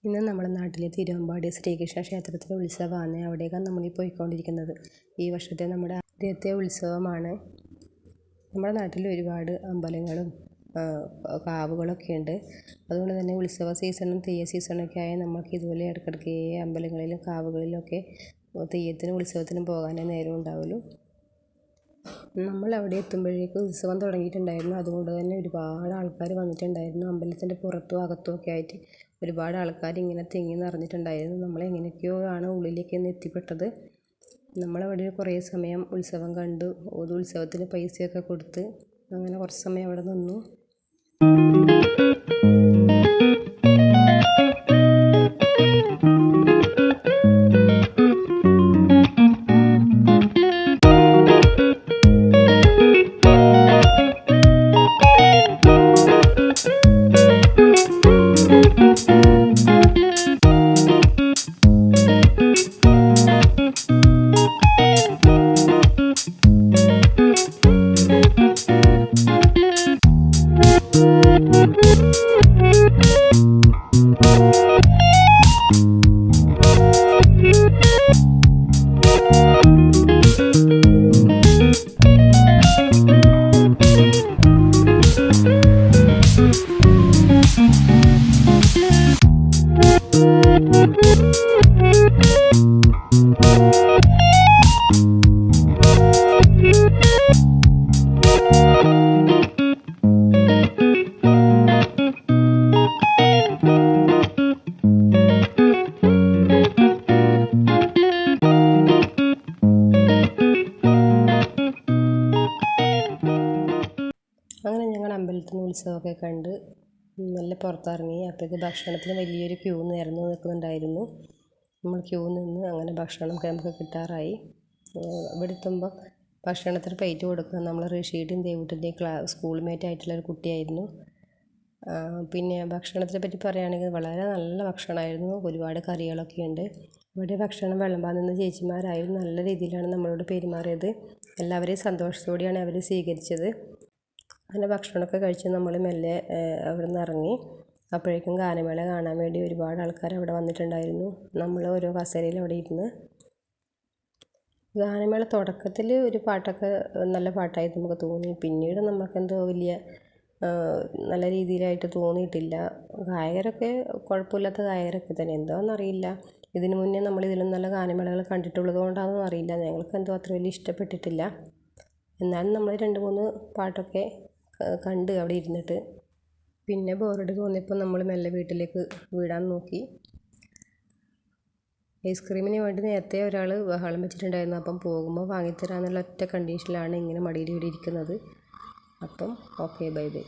ഇന്ന് നമ്മുടെ നാട്ടിലെ തിരുവമ്പാടി ശ്രീകൃഷ്ണ ക്ഷേത്രത്തിലെ ഉത്സവമാണ്. അവിടേക്കാണ് നമ്മൾ പോയിക്കൊണ്ടിരിക്കുന്നത്. ഈ വർഷത്തെ നമ്മുടെ ആദ്യത്തെ ഉത്സവമാണ്. നമ്മുടെ നാട്ടിൽ ഒരുപാട് അമ്പലങ്ങളും കാവുകളൊക്കെ ഉണ്ട്. അതുകൊണ്ട് തന്നെ ഉത്സവ സീസണും തെയ്യ സീസണൊക്കെ ആയാൽ നമ്മൾക്ക് ഇതുപോലെ ഇടയ്ക്കിടയ്ക്ക് അമ്പലങ്ങളിലും കാവുകളിലൊക്കെ തെയ്യത്തിനും ഉത്സവത്തിനും പോകാനേ നേരം ഉണ്ടാവുള്ളൂ. നമ്മൾ അവിടെ എത്തുമ്പോഴേക്കും ഉത്സവം തുടങ്ങിയിട്ടുണ്ടായിരുന്നു. അതുകൊണ്ട് തന്നെ ഒരുപാട് ആൾക്കാർ വന്നിട്ടുണ്ടായിരുന്നു. അമ്പലത്തിൻ്റെ പുറത്തും അകത്തും ഒക്കെ ആയിട്ട് ഒരുപാട് ആൾക്കാർ ഇങ്ങനെ തിങ്ങി നിറഞ്ഞിട്ടുണ്ടായിരുന്നു. നമ്മൾ എങ്ങനെയൊക്കെയോ ആണ് ഉള്ളിലേക്ക് എത്തിപ്പെട്ടത്. നമ്മളവിടെ കുറേ സമയം ഉത്സവം കണ്ടു. ഒരു ഉത്സവത്തിന് പൈസയൊക്കെ കൊടുത്ത് അങ്ങനെ കുറച്ച് സമയം അവിടെ നിന്നു. അങ്ങനെ ഞങ്ങൾ അമ്പലത്തിൽ നിന്ന് ഉത്സവമൊക്കെ കണ്ട് നല്ല പുറത്തിറങ്ങി. അപ്പോഴേക്ക് ഭക്ഷണത്തിന് വലിയൊരു ക്യൂ നിൽക്കുന്നുണ്ടായിരുന്നു. നമ്മൾ ക്യൂ നിന്ന് അങ്ങനെ ഭക്ഷണം നമുക്ക് കിട്ടാറായി. ഇവിടെ എത്തുമ്പോൾ ഭക്ഷണത്തിന് പ്ലേറ്റ് കൊടുക്കുക നമ്മൾ റഷീദും ദേവൂട്ടിൻ്റെയും സ്കൂൾ മേറ്റ് ആയിട്ടുള്ളൊരു കുട്ടിയായിരുന്നു. പിന്നെ ഭക്ഷണത്തിനെ പറ്റി പറയുകയാണെങ്കിൽ വളരെ നല്ല ഭക്ഷണമായിരുന്നു. ഒരുപാട് കറികളൊക്കെ ഉണ്ട്. ഇവിടെ ഭക്ഷണം വിളമ്പാൻ നിന്ന ചേച്ചിമാരായിരുന്നു നല്ല രീതിയിലാണ് നമ്മളോട് പെരുമാറിയത്. എല്ലാവരെയും സന്തോഷത്തോടെയാണ് അവർ സ്വീകരിച്ചത്. അങ്ങനെ ഭക്ഷണമൊക്കെ കഴിച്ച് നമ്മൾ മെല്ലെ അവിടെ നിന്ന് ഇറങ്ങി. അപ്പോഴേക്കും ഗാനമേള കാണാൻ വേണ്ടി ഒരുപാട് ആൾക്കാർ അവിടെ വന്നിട്ടുണ്ടായിരുന്നു. നമ്മൾ ഓരോ കസേരയിൽ അവിടെ ഇരുന്ന് ഗാനമേള തുടക്കത്തിൽ ഒരു പാട്ടൊക്കെ നല്ല പാട്ടായി നമുക്ക് തോന്നി. പിന്നീട് നമുക്കെന്തോ വലിയ നല്ല രീതിയിലായിട്ട് തോന്നിയിട്ടില്ല. ഗായകരൊക്കെ കുഴപ്പമില്ലാത്ത ഗായകരൊക്കെ തന്നെ. എന്താണെന്നറിയില്ല. ഇതിനു മുന്നേ നമ്മൾ ഇതിലും നല്ല ഗാനമേളകൾ കണ്ടിട്ടുള്ളത് കൊണ്ടാണെന്നും അറിയില്ല. ഞങ്ങൾക്ക് എന്തോ അത്ര വലിയ ഇഷ്ടപ്പെട്ടിട്ടില്ല. എന്നാലും നമ്മൾ 2-3 പാട്ടൊക്കെ കണ്ട് അവിടെ ഇരുന്നിട്ട് പിന്നെ ബോറടി തോന്നിയപ്പോൾ നമ്മൾ മെല്ലെ വീട്ടിലേക്ക് വിടാൻ നോക്കി. ഐസ്ക്രീമിന് വേണ്ടി നേരത്തെ ഒരാൾ ബഹളം വെച്ചിട്ടുണ്ടായിരുന്നു. അപ്പം പോകുമ്പോൾ വാങ്ങിത്തരാമെന്നുള്ള ഒറ്റ കണ്ടീഷനിലാണ് ഇങ്ങനെ മടിയിൽ ഇവിടെ ഇരിക്കുന്നത്. അപ്പം ഓക്കെ, ബൈ ബൈ.